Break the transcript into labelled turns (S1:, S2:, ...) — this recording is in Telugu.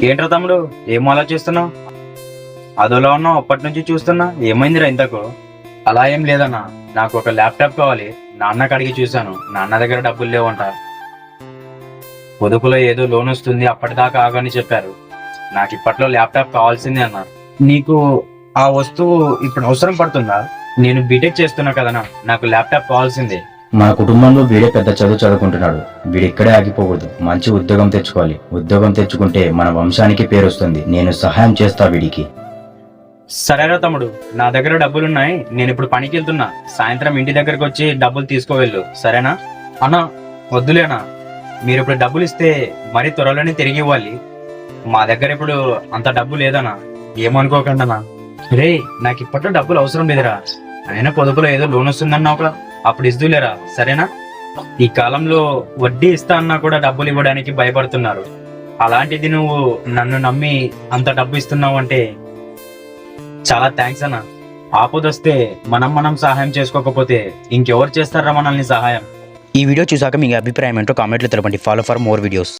S1: ఏంట్రా తమ్ముడు, ఏం ఆలోచిస్తున్నావు? అదోలా ఉన్నావు, అప్పటి నుంచి చూస్తున్నా. ఏమైందిరా ఇంతకు? అలా ఏం లేదన్నా, నాకు ఒక ల్యాప్టాప్ కావాలి. నాన్నకి అడిగి చూశాను, నాన్న దగ్గర డబ్బులు లేవంట. పొదుపులో ఏదో లోన్ వస్తుంది, అప్పటిదాకా ఆగని చెప్పారు. నాకు ఇప్పట్లో ల్యాప్టాప్ కావాల్సిందే అన్నారు. నీకు ఆ వస్తువు ఇప్పుడు అవసరం పడుతుందా? నేను బీటెక్ చేస్తున్నా కదనా, నాకు ల్యాప్టాప్ కావాల్సిందే.
S2: మన కుటుంబంలో వీడే పెద్ద చదువు చదువుకుంటున్నాడు. వీడు ఇక్కడే ఆగిపోకూడదు, మంచి ఉద్యోగం తెచ్చుకోవాలి. ఉద్యోగం తెచ్చుకుంటే మన వంశానికి పేరు వస్తుంది. నేను సహాయం చేస్తా వీడికి.
S1: సరేరా తమ్ముడు, నా దగ్గర డబ్బులున్నాయి. నేను ఇప్పుడు పనికి వెళ్తున్నా. సాయంత్రం ఇంటి దగ్గరకు వచ్చి డబ్బులు తీసుకోవెళ్ళు, సరేనా? అన్నా వద్దులేనా, మీరు ఇప్పుడు డబ్బులు ఇస్తే మరీ త్వరలోనే తిరిగి ఇవ్వాలి. మా దగ్గర ఇప్పుడు అంత డబ్బు లేదనా, ఏమనుకోకండి అన్నా. రే, నాకు ఇప్పట్లో డబ్బులు అవసరం లేదురా. అయినా పొదుపులో ఏదో లోన్ వస్తుందన్నావు, అప్పుడు ఇస్తులేరా, సరేనా? ఈ కాలంలో వడ్డీ ఇస్తా అన్నా కూడా డబ్బులు ఇవ్వడానికి భయపడుతున్నారు. అలాంటిది నువ్వు నన్ను నమ్మి అంత డబ్బు ఇస్తున్నావు అంటే చాలా థ్యాంక్స్ అన్న. ఆపదొస్తే మనం సహాయం చేసుకోకపోతే ఇంకెవరు చేస్తారా మనల్ని సహాయం?
S3: ఈ వీడియో చూసాక మీ అభిప్రాయం ఏంటో కామెంట్లో తెలపండి. Follow for more videos.